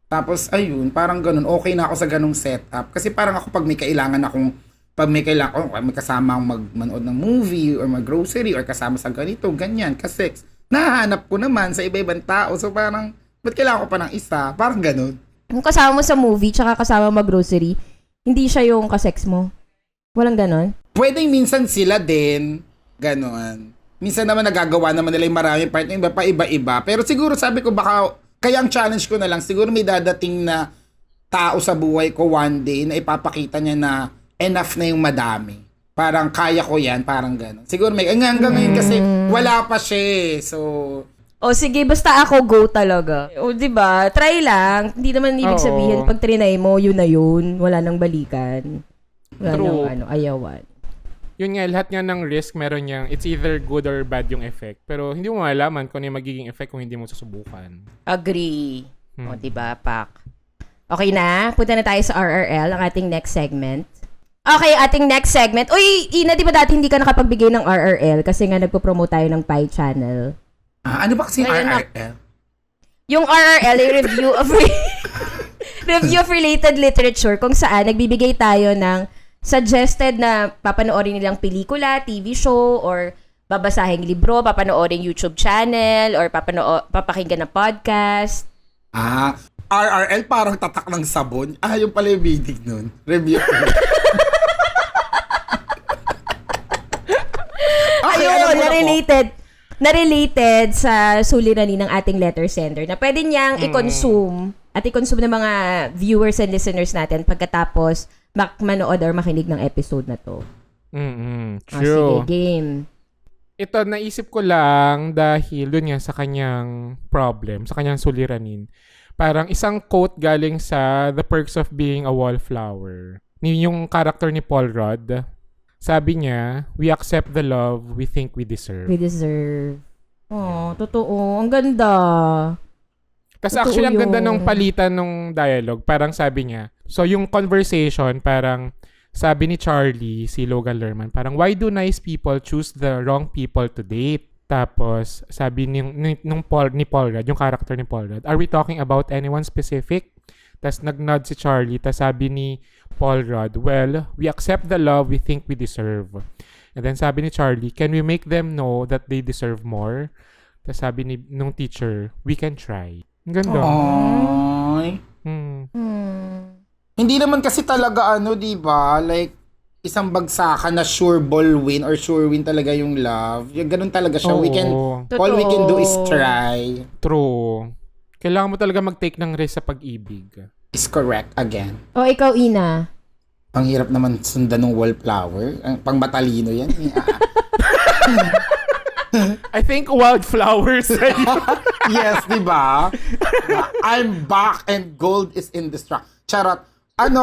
Tapos, ayun, parang ganun, okay na ako sa ganung setup. Kasi parang ako pag may kailangan ko, may kasama akong manood ng movie or mag-grocery or kasama sa ganito, ganyan, kasex. Nahanap ko naman sa iba-ibang tao. So parang, ba't kailangan ko pa ng isa? Parang ganun. Kung kasama mo sa movie, tsaka kasama mag-grocery, hindi siya yung kasex mo. Walang ganon? Pwedeng minsan sila din, ganun. Minsan naman nagagawa naman nila yung maraming part, yung iba pa iba-iba. Pero siguro sabi ko baka, kaya ang challenge ko na lang, siguro may dadating na tao sa buhay ko one day na ipapakita niya na enough na yung madami. Parang kaya ko yan, parang gano'n. Siguro may, hanggang ngayon kasi wala pa siya eh. So, O sige, basta ako go talaga. O diba, try lang. Hindi naman ibig Oo. sabihin, pag trinay mo, yun na yun. Wala nang balikan. Wala True. nang ayawan. Yun nga, lahat nga ng risk meron niyang, it's either good or bad yung effect. Pero hindi mo malaman kung ano yung magiging effect kung hindi mo susubukan. Agree. O diba, Pak? Okay na, punta na tayo sa RRL, ang ating next segment. Okay, ating next segment. Uy, Ina, di ba dati hindi ka nakapagbigay ng RRL kasi nga nagpo-promote tayo ng Pi Channel? ano ba kasi yung Ngayon na- RRL? Yung RRL ay review of review of related literature kung saan nagbibigay tayo ng suggested na papanoorin nilang pelikula, TV show, or babasahing libro, papanoorin YouTube channel, or papakinggan ng podcast. RRL parang tatak ng sabon. Yung pala yung meaning nun. Review. Okay, alam Ayun, mo na po. na-related sa suliranin ng ating letter sender na pwede niyang i-consume at i-consume ng mga viewers and listeners natin pagkatapos manood or makinig ng episode na to. Sige, True. game. Ito, naisip ko lang dahil dun nga sa kanyang problem, sa kanyang suliranin. Parang isang quote galing sa The Perks of Being a Wallflower. Yung character ni Paul Rudd. Sabi niya, we accept the love we think we deserve. We deserve. Oh, totoo. Ang ganda. Tapos Totoo actually, ang ganda yun. nung palitan nung dialogue. Parang sabi niya, so yung conversation, parang sabi ni Charlie, si Logan Lerman, parang, why do nice people choose the wrong people to date? Tapos, sabi ni Paul Rudd, yung character ni Paul Rudd, are we talking about anyone specific? Tapos nag-nod si Charlie, tapos sabi ni Paul Rudd, well, we accept the love we think we deserve. And then sabi ni Charlie, can we make them know that they deserve more? Tapos sabi nung teacher, we can try. Ang ganda. Ay. Hindi naman kasi talaga di ba? Like, isang bagsakan na sure ball win or sure win talaga yung love. Yung ganun talaga siya. Oo. All we can do is Totoo. try. True. Kailangan mo talaga mag-take ng risk sa pag-ibig. Is correct again. O, ikaw, Ina. Ang hirap naman sundan ng wallflower. Pang matalino yan. I think wildflowers. Yes, di ba? I'm back and gold is in the struck. Charot. Ang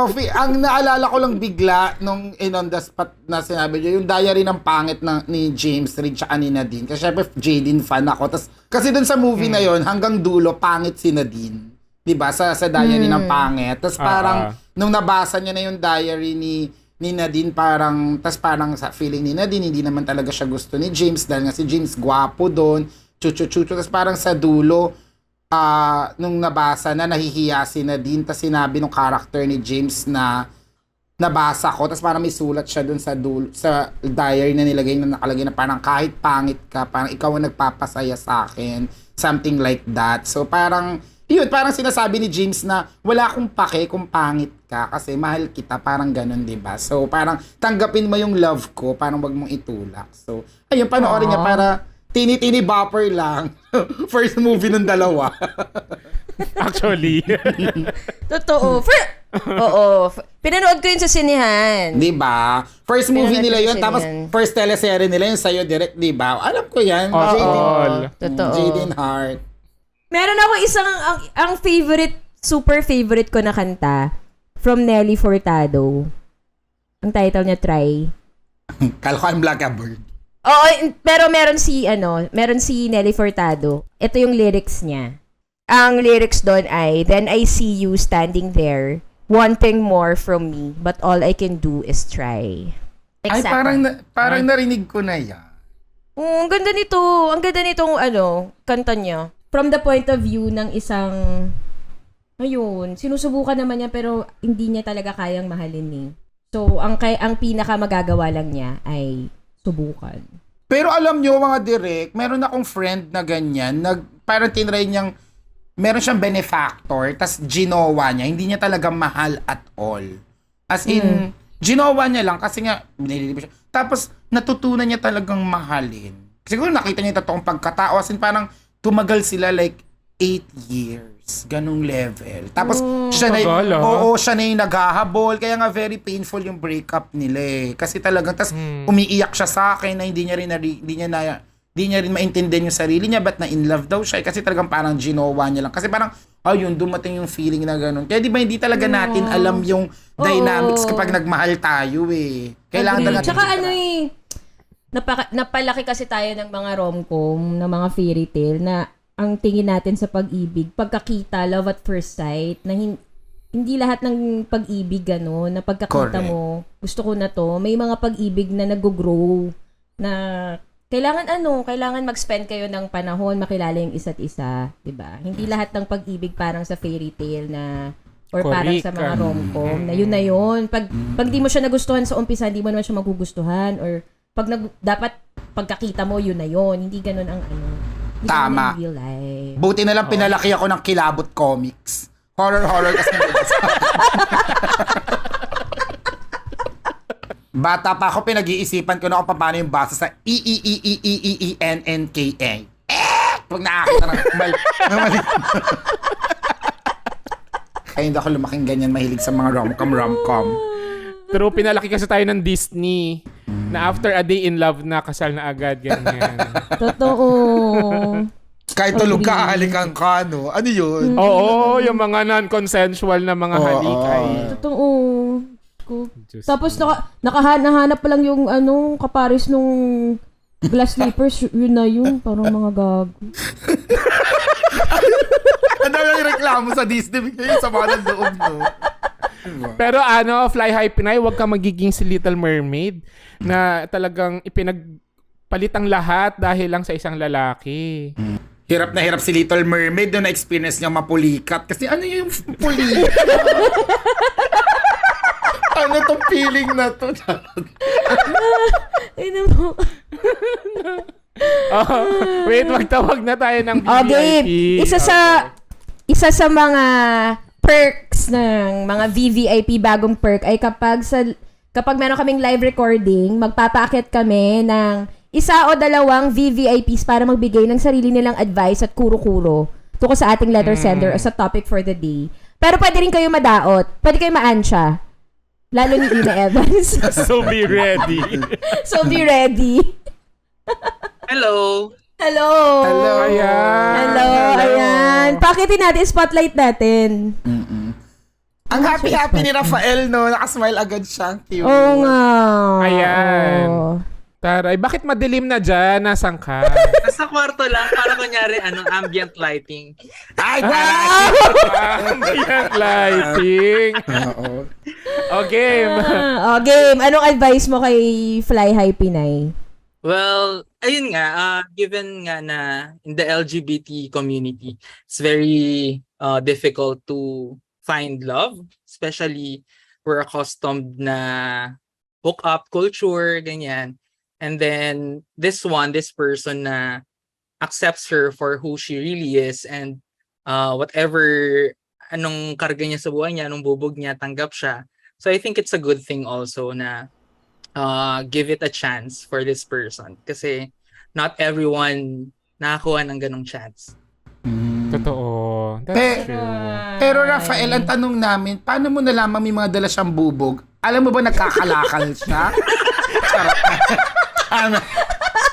naalala ko lang bigla nung on the spot na sinabi niyo, yung diary ng pangit ni James Reid siya ni Nadine. Kasi syempre, Jadine fan ako. Kasi dun sa movie na yon hanggang dulo, pangit si Nadine. Diba? Sa diary ng pangit. Tapos parang, nung nabasa niya na yung diary ni Nadine, tapos parang sa feeling ni Nadine, hindi naman talaga siya gusto ni James dahil nga si James gwapo doon, chuchu-chuchu. Tapos parang sa dulo, nung nabasa na, nahihiya si Nadine, tapos sinabi nung character ni James na nabasa ko, tapos parang may sulat siya dun sa diary na nilagay na nakalagay na parang kahit pangit ka, parang ikaw ang nagpapasaya sa akin, something like that. So parang yun, parang sinasabi ni James na wala akong pake kung pangit ka kasi mahal kita, parang ganun, di ba? So, parang tanggapin mo yung love ko, parang wag mong itulak. So, ayun, panoorin niya para tini-tini bopper lang. First movie ng dalawa. Actually. Totoo. Oo. Pinanood ko yun sa sinihan. Di ba? First movie Pinanood nila ko yun, sa tapos sinihan. first teleserye nila yun sa'yo direct, di ba? Alam ko yan. All. Totoo. Jaden Hart. Meron ako isang, ang favorite, super favorite ko na kanta from Nelly Furtado. Ang title niya, Try. Kala ko I'm Black a Bird. Oo, pero meron si Nelly Furtado. Ito yung lyrics niya. Ang lyrics doon ay, then I see you standing there, wanting more from me, but all I can do is try. Ay, parang narinig ko na yan. Ang ganda nito. Ang ganda nitong kanta niya. From the point of view ng isang, sinusubukan naman niya pero hindi niya talaga kayang mahalin eh. So, ang pinaka magagawa lang niya ay subukan. Pero alam nyo, mga direct, meron akong friend na ganyan, parang tinry niyang, meron siyang benefactor, tas ginawa niya, hindi niya talaga mahal at all. As in, ginawa niya lang kasi nga, binililibig siya. Tapos, natutunan niya talagang mahalin. Siguro nakita niya yung totoong pagkatao, as in parang, tumagal sila like 8 years. Ganong level. Tapos, siya na yung naghahabol. Kaya nga very painful yung breakup nila eh. Kasi talagang, tas umiiyak siya sa akin na hindi niya rin maintindihan yung sarili niya, ba't na in love daw siya. Kasi talagang parang ginawa niya lang. Kasi parang, ayun, dumating yung feeling na gano'n. Kaya di ba hindi talaga natin alam yung dynamics kapag nagmahal tayo eh. Kailangan talaga. Tsaka napalaki kasi tayo ng mga rom-com, ng mga fairy tale na ang tingin natin sa pag-ibig, pagkakita, love at first sight, na hindi lahat ng pag-ibig gano'n, na pagkakita mo, gusto ko na to. May mga pag-ibig na nag-grow, na kailangan mag-spend kayo ng panahon, makilala yung isa't isa, 'di ba? Hindi lahat ng pag-ibig parang sa fairy tale na or parang sa mga rom-com na yun. Pag di mo siya nagustuhan sa umpisa, hindi mo naman siya magugustuhan or pag dapat pagkakita mo yun na yun. Hindi ganoon ang Hindi tama. ganun ang real life. Buti na lang pinalaki ako ng Kilabot Comics. Horror kasi. Bata pa ako, pinag-iisipan ko na kung paano yung basa sa EEEEEENNKA. Pag nakakita ng mali. Kaya hindi ako lumaking ganyan, mahilig sa mga rom-com. Pero pinalaki kasi tayo ng Disney na after a day in love na kasal na agad, ganyan. Totoo. Kahit tulog ka, halikan ka, no? Ano yun? Oo, yung mga non-consensual na mga halikay. Totoo. Tapos nahanap pa lang yung kaparis nung glass slippers, yun na yun. Parang mga gago. Ang dami yung reklamo sa Disney ngayon sa mga nandoon, no? Pero Fly High Pinay, wag ka magiging si Little Mermaid na talagang ipinagpalit ang lahat dahil lang sa isang lalaki. Hirap na hirap si Little Mermaid doon na experience niya mapulikat. Kasi ano yung pulikat? Ano tong feeling na to? Ay, naman. Wait, magtawag na tayo ng VIP. Okay, isa sa mga perks ng mga VVIP bagong perk ay kapag meron kaming live recording, magpapaakit kami ng isa o dalawang VVIPs para magbigay ng sarili nilang advice at kuro-kuro tungkol sa ating letter sender o sa topic for the day. Pero pwede rin kayo madaot. Pwede kayo ma-ansya. Lalo ni Ina Evans. So be ready. So be ready. Hello. Hello. Ayan. Hello. Ayan. Pakitin natin, spotlight natin. Ang happy-happy ni Rafael, no? Nakasmile agad siya. Cute. Oo nga. Ayan. Oo. Taray, bakit madilim na dyan? Nasaan ka? Nasa kwarto lang para kunyari ambient lighting. Ay, taray! Ambient lighting. Oo. Okay. Game. Anong advice mo kay Fly High Pinay? Well, ayun nga, given nga na in the LGBT community, it's very difficult to find love, especially we're accustomed na hook up culture, ganyan. And then this person na accepts her for who she really is and whatever, anong karga niya sa buhay niya, anong bubog niya, tanggap siya. So I think it's a good thing also na give it a chance for this person. Kasi not everyone nakakuha ng ganong chance. Totoo. That's true. Pero Rafael, ang tanong namin, paano mo nalaman may mga dala siyang bubog? Alam mo ba nagkakalakal siya? Charot.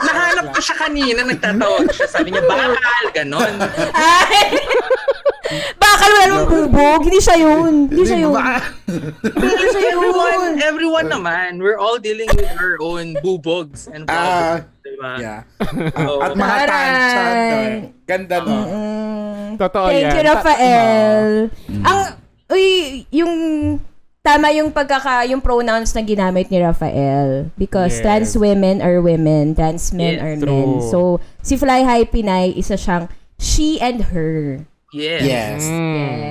Nahanap ko siya kanina, nagtatawag siya. Sabi niya, bakal, ganon. Ay! Bakal wala namang bubog. Hindi siya yun. Hindi siya yun. Hindi siya yun. Everyone naman, we're all dealing with our own bubogs and problems. Diba? Yeah. So, At mga tansya. Ganda, no? Totoo Thank yan. you, Rafael. Yung tama yung yung pronouns na ginamit ni Rafael. Because Yes. trans women are women, trans men Yes, are true. men. So, si Fly High Pinay, isa siyang she and her. yes. Yes.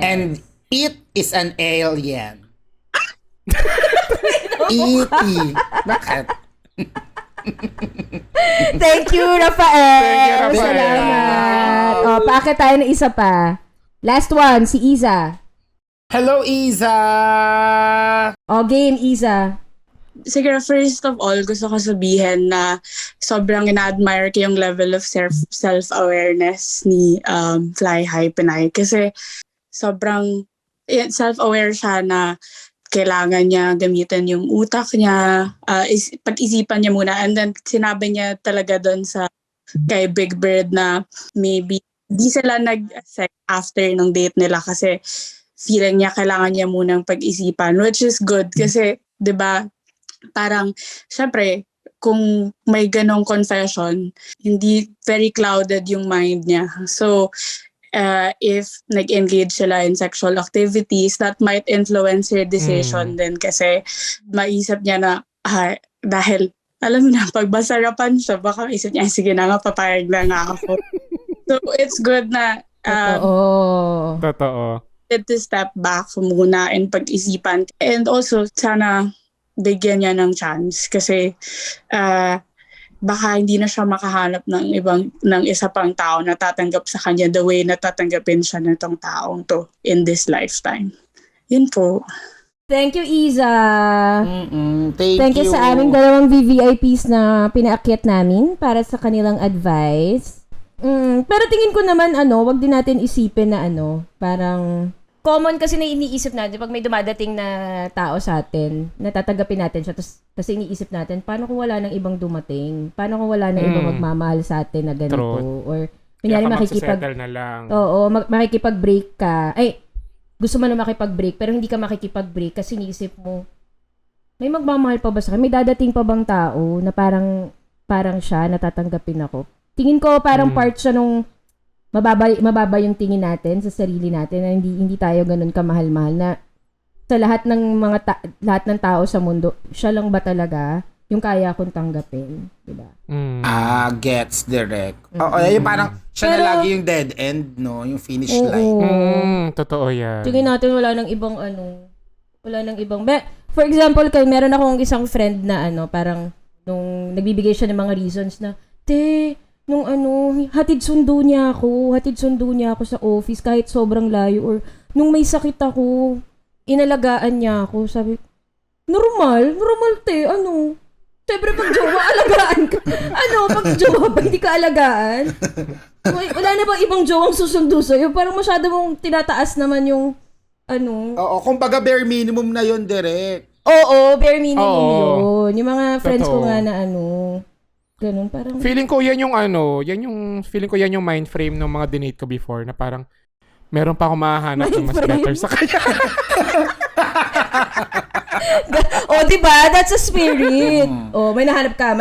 And it is an alien. E.T. Bakit? Thank you, Rafael. Thank you, Rafael. Salamat. Paakit tayo ng isa pa. Last one, si Iza. Hello, Iza! Game, Iza. Siguro first of all, gusto ko sabihin na sobrang ina-admire ko yung level of self-awareness ni Fly High Pinay. Kasi sobrang self-aware siya na kailangan niya gamitin yung utak niya, pag-isipan niya muna. And then sinabi niya talaga doon sa kay Big Bird na maybe di sila nag-accept after ng date nila kasi feeling niya kailangan niya munang pag-isipan, which is good kasi 'di ba parang syempre kung may ganong confession, hindi very clouded yung mind niya. So if nag-engage sila in sexual activities, that might influence her decision din kasi maisip niya na dahil alam mo na, pag masarapan siya, baka isip niya, sige na nga, papayag na nga ako. So it's good na Totoo. to step back muna and pag-isipan. And also, sana bigyan niya ng chance kasi baka hindi na siya makahanap ng isa pang tao na tatanggap sa kanya the way na tatanggapin siya ng tong taong to in this lifetime. Yun po. Thank you, Iza. Thank you. Sa aming dalawang VVIPs na pinaakyat namin para sa kanilang advice. Pero tingin ko naman, wag din natin isipin na parang common kasi na iniisip natin pag may dumadating na tao sa atin, natatanggapin natin siya, tapos iniisip natin, paano kung wala nang ibang dumating? Paano kung wala nang ibang magmamahal sa atin na ganito? True. Or, Kaya kunyari magsasettle na lang. Oo, makikipag-break ka. Ay, gusto mo na makipag-break, pero hindi ka makikipag-break kasi iniisip mo, may magmamahal pa ba sa akin? May dadating pa bang tao na parang siya, natatanggapin ako? Tingin ko parang part siya nung mababa yung tingin natin sa sarili natin na hindi tayo ganun kamahal-mahal na sa lahat ng lahat ng tao sa mundo, siya lang ba talaga yung kaya kong tanggapin, di ba? Gets direct. Yung parang siya na lagi yung dead end, no? Yung finish line. Totoo yan. Tingin natin wala nang ibang for example, meron akong isang friend na parang nung nagbibigay siya ng mga reasons na, nung hatid sundo niya ako sa office kahit sobrang layo, or nung may sakit ako, inalagaan niya ako. Sabi, normal siyempre pag jowa, alagaan ka. Pag jowa ba, hindi ka alagaan? Wala na bang ibang jowang susundo sa'yo? Parang masyado mong tinataas naman yung Oo, kumbaga bare minimum na yun, direct. Oo, bare minimum yun. Yung mga friends ko nga na ganun, parang Feeling ko yan yung mind frame ng mga dinate ko before na parang meron pa akong mahahanap na mas better sa kanya. diba? That's a spirit. May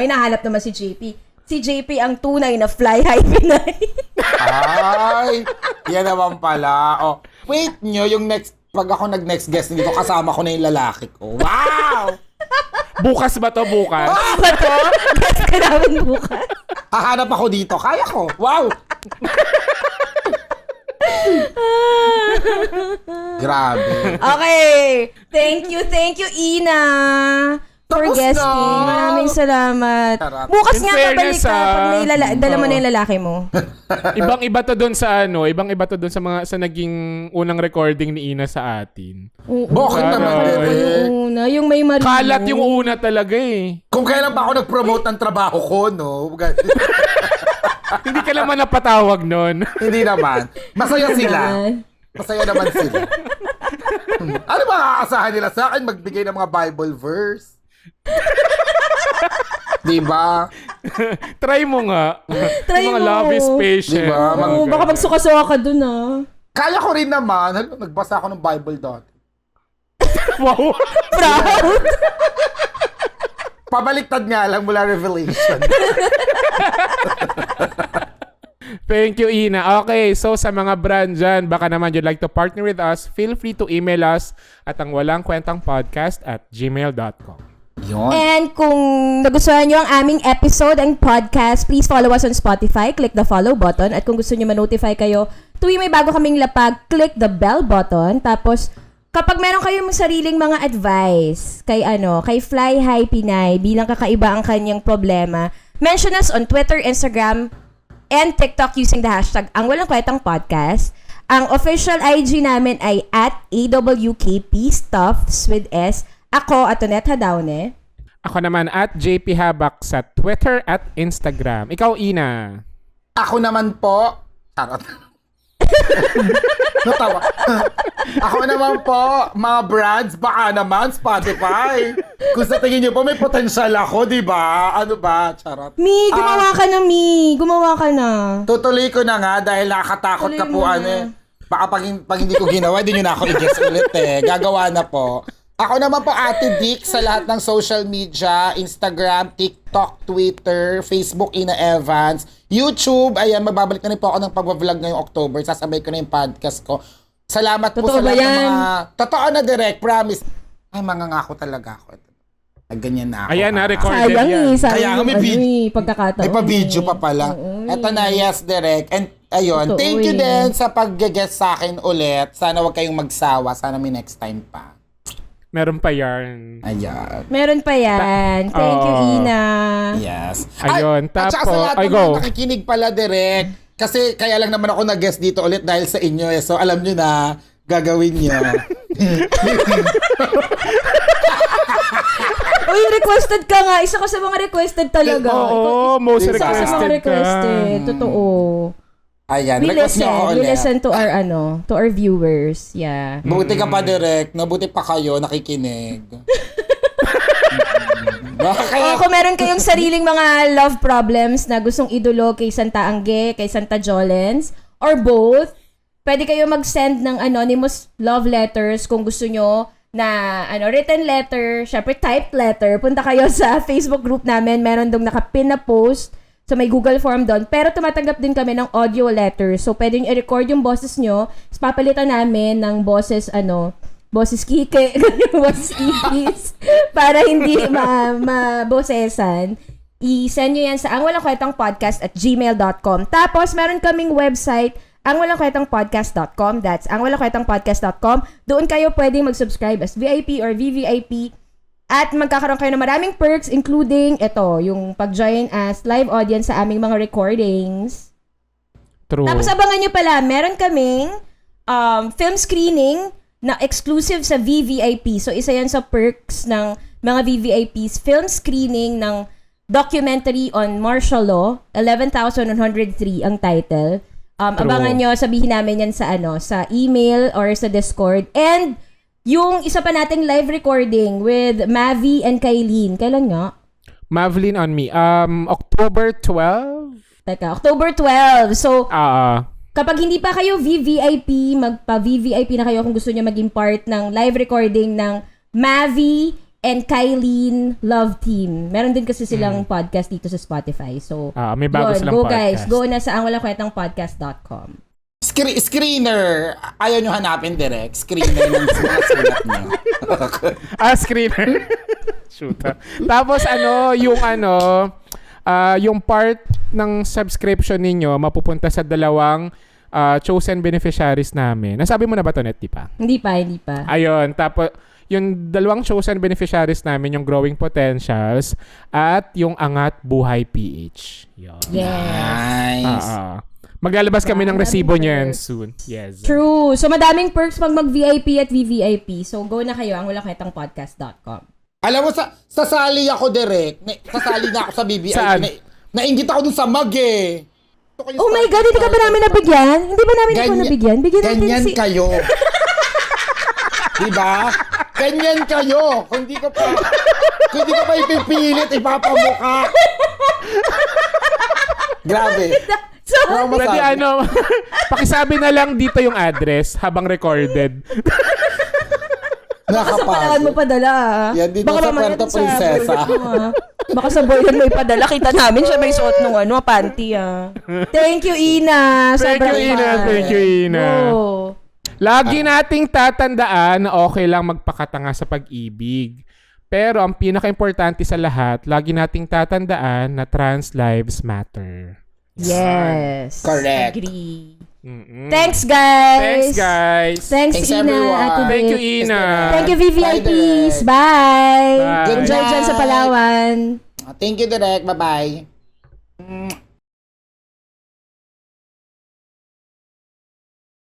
nahanap naman si JP. Si JP ang tunay na Fly High Pinay. Ay, yan naman pala. Wait nyo, pag ako nag-next guest dito, kasama ko na yung lalaki ko. Wow! Bukas ba to? Bukas? Guess ka namin bukas. Hahanap ako dito. Kaya ko. Wow! Grabe. Okay. Thank you, Ina. for Tapos guesting. na. Maraming salamat. Charot. Bukas In nga babalik fairness, ka pag may dala mo Oo. na yung lalaki mo. Ibang-iba to doon sa ibang-iba to doon sa mga sa naging unang recording ni Ina sa atin. Bakit naman? Aray. Derek? Yung una, yung may marino. Kalat yung una talaga eh. Kung kailan pa ako nag-promote ng trabaho ko, no? Hindi ka naman napatawag noon. Hindi naman. Masaya sila. Masaya naman sila. Ano ba aasahan nila sa akin? Magbigay ng mga Bible verse. Diba? Try mo nga. Try Yung mga mo. love is patient. Diba? Oo, baka magsuka-suka ka dun ah. Kaya ko rin naman. Halimbawa, nagbasa ako ng Bible dot. Wow. Proud. Pabaliktad nga lang mula Revelation. Thank you, Ina. Okay, so sa mga brand dyan, baka naman you'd like to partner with us, feel free to email us at ang walang kwentang podcast @gmail.com. Yun. And kung nagustuhan nyo ang aming episode and podcast, please follow us on Spotify. Click the follow button. At kung gusto nyo ma-notify kayo tuwing may bago kaming lapag, click the bell button. Tapos, kapag meron kayong sariling mga advice kay Fly High Pinay bilang kakaiba ang kanyang problema, mention us on Twitter, Instagram, and TikTok using the hashtag Ang Walang Kwentang Podcast. Ang official IG namin ay @AWKPstuffs with S. Ako, Atonet Hadaone. Ako naman @JP Habak sa Twitter at Instagram. Ikaw, Ina. Ako naman po. Charot. Natawa. Ako naman po, mga brands, baka naman, Spotify. Kung sa tingin nyo po, may potential ako, di ba? Ano ba? Charot. Mi, gumawa ka na, Mi. Gumawa ka na. Tutuloy ko na nga dahil nakakatakot ka po, Tuloy mo ano na. eh. Baka pag hindi ko ginawa, hindi nyo na ako i-guess ulit eh. Gagawa na po. Ako naman po, Ate Dick, sa lahat ng social media, Instagram, TikTok, Twitter, Facebook, Ina Evans, YouTube. Ayan, magbabalik na rin po ako ng pag-vlog ngayong October. Sasabay ko na yung podcast ko. Salamat po Totoo sa ba lahat ng yan? mga... Totoo na, direct, promise. Ay, mangangako talaga ako. Ay, ganyan na ako. Ayan na, ha? recorded Sayang yan. eh. Sayang Kaya nga may yung pagkakataon. May pa-video pa pala. Oo, Eto na, yes, direct. And ayun, Totoo thank you eh. din sa pag-guest sa akin ulit. Sana wag kayong magsawa. Sana may next time pa. Meron pa yarn. Ayan. Meron pa yan. Thank you, Oo. Ina. Yes. Ayun, at saka sa tapos- lahat ay, ng go. mga nakikinig pala, direct. Kasi kaya lang naman ako nag-guest dito ulit dahil sa inyo eh. So alam nyo na, gagawin nyo. Uy, requested ka nga. Isa ka sa mga requested talaga. Oo, most Isa Isa ka sa mga requested ka. requested. Totoo. Ayan, We request nyo ako listen. We ulit. listen to our viewers. Yeah. Buti ka pa, direct. No, buti pa kayo, nakikinig. O kung meron kayong sariling mga love problems na gustong idolo kay Santa Angge, kay Santa Jolens, or both, pwede kayo mag-send ng anonymous love letters kung gusto nyo na written letter, syempre typed letter. Punta kayo sa Facebook group namin. Meron dong nakapin na post. So may Google form doon. Pero tumatanggap din kami ng audio letters. So pwede nyo i-record yung boses nyo. Tapos papalitan namin ng boses boses Kike, boses Ikis, para hindi mabosesan. I-send nyo yan sa angwalangkwentangpodcast@gmail.com. Tapos, meron kaming website, angwalangkwentangpodcast.com. That's angwalangkwentangpodcast.com. Doon kayo pwedeng mag-subscribe as VIP or VVIP. At magkakaroon kayo ng maraming perks, including yung pag-join as live audience sa aming mga recordings. True. Tapos abangan nyo pala, meron kaming film screening na exclusive sa VVIP. So, isa yan sa perks ng mga VVIPs. Film screening ng documentary on martial law. 11,103 ang title. Abangan nyo, sabihin namin yan sa sa email or sa Discord. And yung isa pa nating live recording with Mavi and Kailin. Kailan nga? Mavlin on me. October 12? Teka, October 12. So, kapag hindi pa kayo VVIP, magpa-VVIP na kayo kung gusto niyo maging part ng live recording ng Mavi and Kailin Love Team. Meron din kasi silang podcast dito sa Spotify. So, may bago silang go podcast. guys. Go na sa angwalangkwentangpodcast.com. Screener. Ayaw nyo hanapin, direct. Screener ng mga sulat nyo. Screener. Shoot. Tapos yung part ng subscription ninyo mapupunta sa dalawang chosen beneficiaries namin. Nasabi mo na ba to, Net? Di pa? Hindi pa. Ayun. Tapos, yung dalawang chosen beneficiaries namin, yung Growing Potentials at yung Angat Buhay PH. Yun. Yes. Nice. Maglalabas kami ng Maraming resibo niyan perks. soon. Yes. True. So, madaming perks pag mag-VIP at VVIP. So, go na kayo ang walakwentangpodcast.com. Alam mo, sasali ako direct. Sasali na ako sa BBI. Saan? Nainggit ako dun sa mag eh. Oh my God, hindi ka ba namin nabigyan? Hindi ba namin ikaw nabigyan? Bigyan natin Ganyan si... kayo. Diba? Ganyan kayo. Kung di ko pa ipipilit, ipapamukha. Grabe. So, Wala akong Pwede masabi. pakisabi na lang dito yung address habang recorded. baka sa palaan mo padala ah. Yan dito Baka sa mamaya Puerto sa Princesa. boyfriend mo, ah. Baka sa boyfriend mo ipadala. Kita namin siya may suot nung panty Thank you, Ina. Thank Sobrang you, Ina. fun. Thank you, Ina. Oh. Lagi nating tatandaan na okay lang magpakatanga sa pag-ibig. Pero ang pinaka-importante sa lahat, lagi nating tatandaan na trans lives matter. Yes. Correct. Agree. Mm-mm. Thanks, guys. Thanks, guys. Thanks, Thanks, Ina. everyone. Ate Thank you, Vic. Ina. Thank you, VVIPs. Direk. Bye. Bye. Enjoy dyan sa Palawan. Thank you, Direk. Bye-bye.